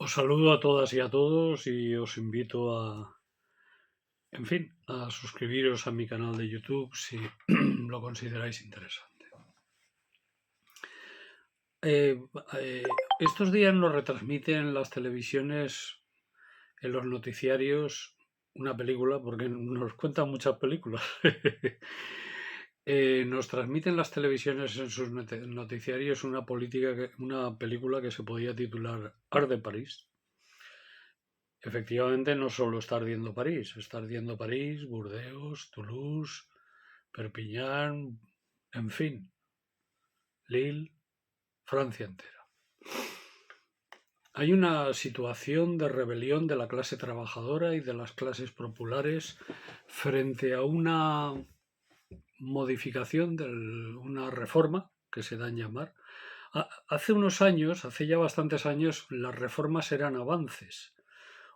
Os saludo a todas y a todos y os invito a suscribiros a mi canal de YouTube si lo consideráis interesante. Eh, eh, Estos días nos retransmiten las televisiones, en los noticiarios, una película, porque nos cuentan muchas películas. Nos transmiten las televisiones en sus noticiarios una película que se podía titular Art de París. Efectivamente, no solo está ardiendo París, Burdeos, Toulouse, Perpiñán, en fin, Lille, Francia entera. Hay una situación de rebelión de la clase trabajadora y de las clases populares frente a una modificación, una reforma que se da en llamar. Hace unos años, hace ya bastantes años, las reformas eran avances.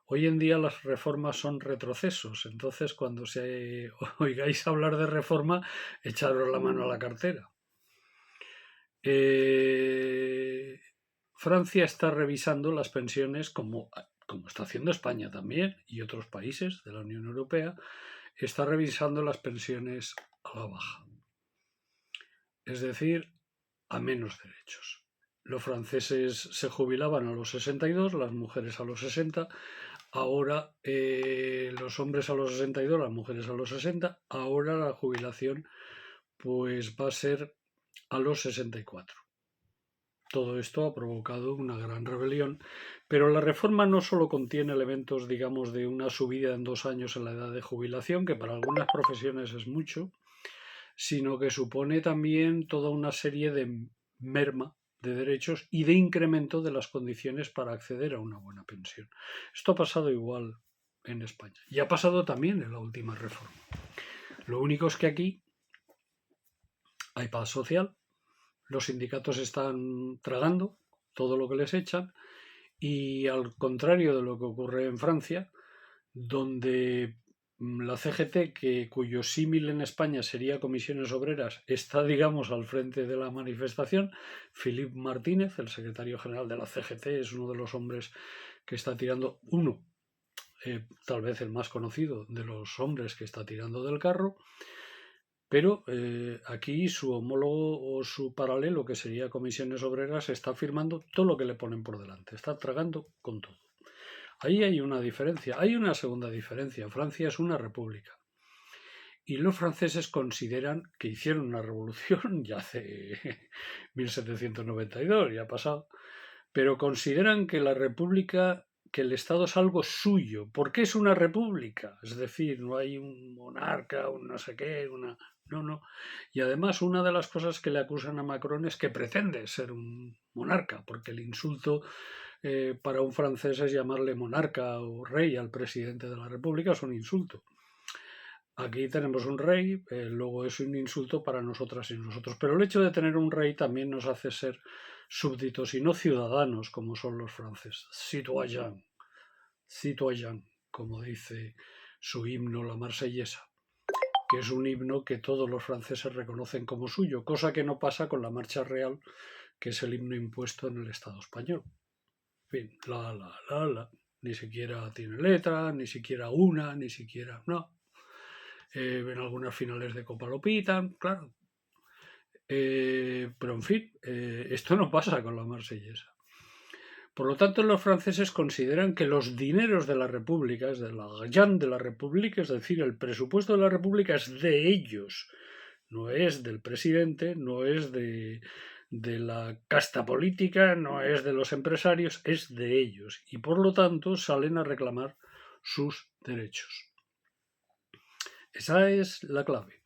Hoy en día las reformas son retrocesos, entonces cuando se oigáis hablar de reforma, echaros la mano a la cartera. Eh, Francia está revisando las pensiones como está haciendo España también y otros países de la Unión Europea, está revisando las pensiones a la baja, es decir, a menos derechos. Los franceses se jubilaban a los 62, las mujeres a los 60. Ahora los hombres a los 62, las mujeres a los 60. Ahora la jubilación pues va a ser a los 64. Todo esto ha provocado una gran rebelión, pero la reforma no solo contiene elementos, digamos, de una subida en 2 años en la edad de jubilación, que para algunas profesiones es mucho, sino que supone también toda una serie de merma de derechos y de incremento de las condiciones para acceder a una buena pensión. Esto ha pasado igual en España y ha pasado también en la última reforma. Lo único es que aquí hay paz social, los sindicatos están tragando todo lo que les echan y al contrario de lo que ocurre en Francia, donde la CGT, cuyo símil en España sería Comisiones Obreras, está, digamos, al frente de la manifestación. Philippe Martínez, el secretario general de la CGT, es uno de los hombres que está tirando, tal vez el más conocido de los hombres que está tirando del carro, pero aquí su homólogo o su paralelo, que sería Comisiones Obreras, está firmando todo lo que le ponen por delante, está tragando con todo. Ahí hay una diferencia. Hay una segunda diferencia. Francia es una república. Y los franceses consideran que hicieron una revolución ya hace 1792, ya ha pasado, pero consideran que la república, que el Estado es algo suyo. ¿Por qué es una república? Es decir, no hay un monarca, un no sé qué, una... No, no. Y además una de las cosas que le acusan a Macron es que pretende ser un monarca, porque el insulto para un francés es llamarle monarca o rey al presidente de la república, es un insulto. Aquí tenemos un rey, luego es un insulto para nosotras y nosotros. Pero el hecho de tener un rey también nos hace ser súbditos y no ciudadanos como son los franceses. Citoyen, citoyen, como dice su himno, la Marsellesa, que es un himno que todos los franceses reconocen como suyo, cosa que no pasa con la Marcha Real, que es el himno impuesto en el Estado español. En fin, la. Ni siquiera tiene letra, ni siquiera una, ni siquiera... No, en algunas finales de Copa lo pitan, claro. Pero en fin, esto no pasa con la Marsellesa. Por lo tanto, los franceses consideran que los dineros de la República, es de la GAN de la República, es decir, el presupuesto de la República es de ellos, no es del presidente, no es de la casta política, no es de los empresarios, es de ellos. Y por lo tanto salen a reclamar sus derechos. Esa es la clave.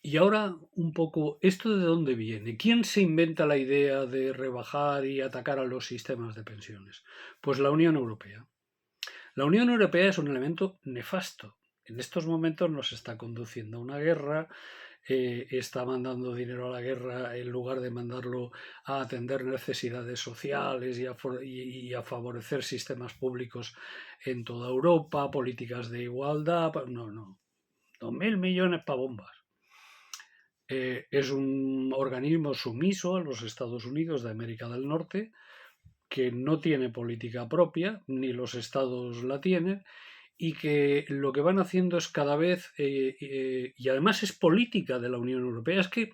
Y ahora un poco, ¿esto de dónde viene? ¿Quién se inventa la idea de rebajar y atacar a los sistemas de pensiones? Pues la Unión Europea. La Unión Europea es un elemento nefasto. En estos momentos nos está conduciendo a una guerra, está mandando dinero a la guerra en lugar de mandarlo a atender necesidades sociales y a favorecer sistemas públicos en toda Europa, políticas de igualdad. No, no. 2.000 millones para bombas. Es un organismo sumiso a los Estados Unidos de América del Norte, que no tiene política propia, ni los estados la tienen, y que lo que van haciendo es cada vez, y además es política de la Unión Europea, es que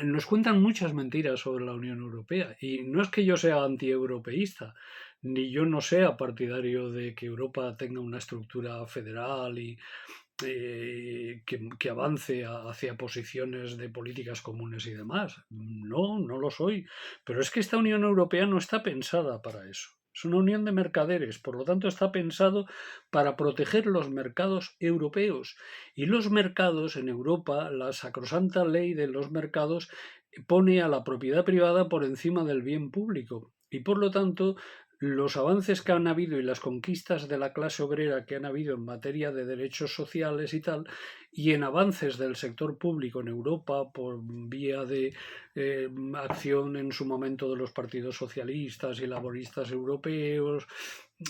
nos cuentan muchas mentiras sobre la Unión Europea, y no es que yo sea antieuropeísta, ni yo no sea partidario de que Europa tenga una estructura federal y que avance hacia posiciones de políticas comunes y demás. No, no lo soy. Pero es que esta Unión Europea no está pensada para eso. Es una unión de mercaderes, por lo tanto está pensado para proteger los mercados europeos. Y los mercados en Europa, la sacrosanta ley de los mercados pone a la propiedad privada por encima del bien público. Y por lo tanto, los avances que han habido y las conquistas de la clase obrera que han habido en materia de derechos sociales y tal, y en avances del sector público en Europa por vía de acción en su momento de los partidos socialistas y laboristas europeos,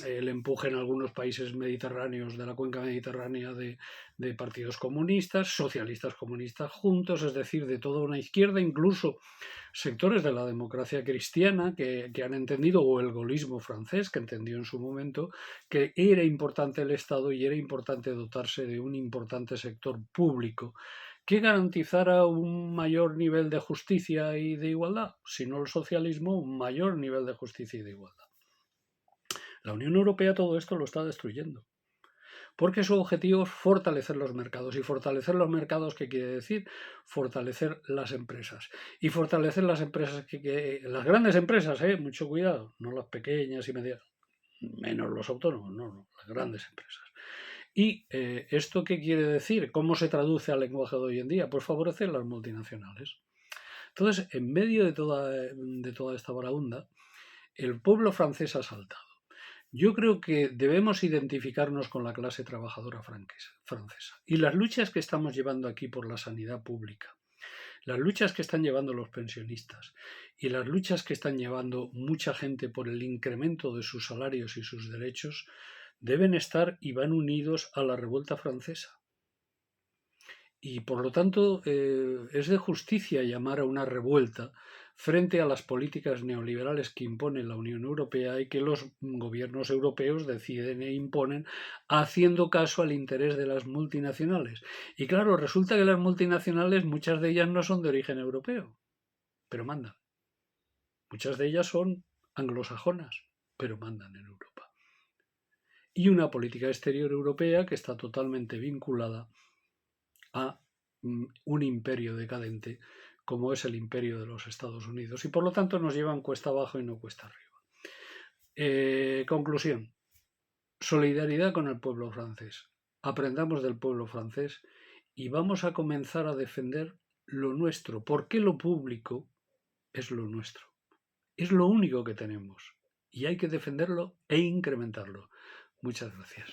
el empuje en algunos países mediterráneos de la cuenca mediterránea de partidos comunistas, socialistas comunistas juntos, es decir, de toda una izquierda, incluso sectores de la democracia cristiana que han entendido, o el gaullismo francés, que entendió en su momento, que era importante el Estado y era importante dotarse de un importante sector público que garantizara un mayor nivel de justicia y de igualdad, si no el socialismo, un mayor nivel de justicia y de igualdad. La Unión Europea todo esto lo está destruyendo, porque su objetivo es fortalecer los mercados. ¿Y fortalecer los mercados qué quiere decir? Fortalecer las empresas. Y fortalecer las empresas, las grandes empresas, mucho cuidado, no las pequeñas y medianas, menos los autónomos, no, las grandes empresas. ¿Y esto qué quiere decir? ¿Cómo se traduce al lenguaje de hoy en día? Pues favorecer las multinacionales. Entonces, en medio de toda esta barahunda, el pueblo francés ha saltado. Yo creo que debemos identificarnos con la clase trabajadora francesa y las luchas que estamos llevando aquí por la sanidad pública, las luchas que están llevando los pensionistas y las luchas que están llevando mucha gente por el incremento de sus salarios y sus derechos deben estar y van unidos a la revuelta francesa. Y por lo tanto es de justicia llamar a una revuelta frente a las políticas neoliberales que impone la Unión Europea y que los gobiernos europeos deciden e imponen haciendo caso al interés de las multinacionales. Y claro, resulta que las multinacionales, muchas de ellas no son de origen europeo, pero mandan. Muchas de ellas son anglosajonas, pero mandan en Europa. Y una política exterior europea que está totalmente vinculada a un imperio decadente como es el imperio de los Estados Unidos, y por lo tanto nos llevan cuesta abajo y no cuesta arriba. Conclusión: solidaridad con el pueblo francés. Aprendamos del pueblo francés y vamos a comenzar a defender lo nuestro, porque lo público es lo nuestro, es lo único que tenemos y hay que defenderlo e incrementarlo. Muchas gracias.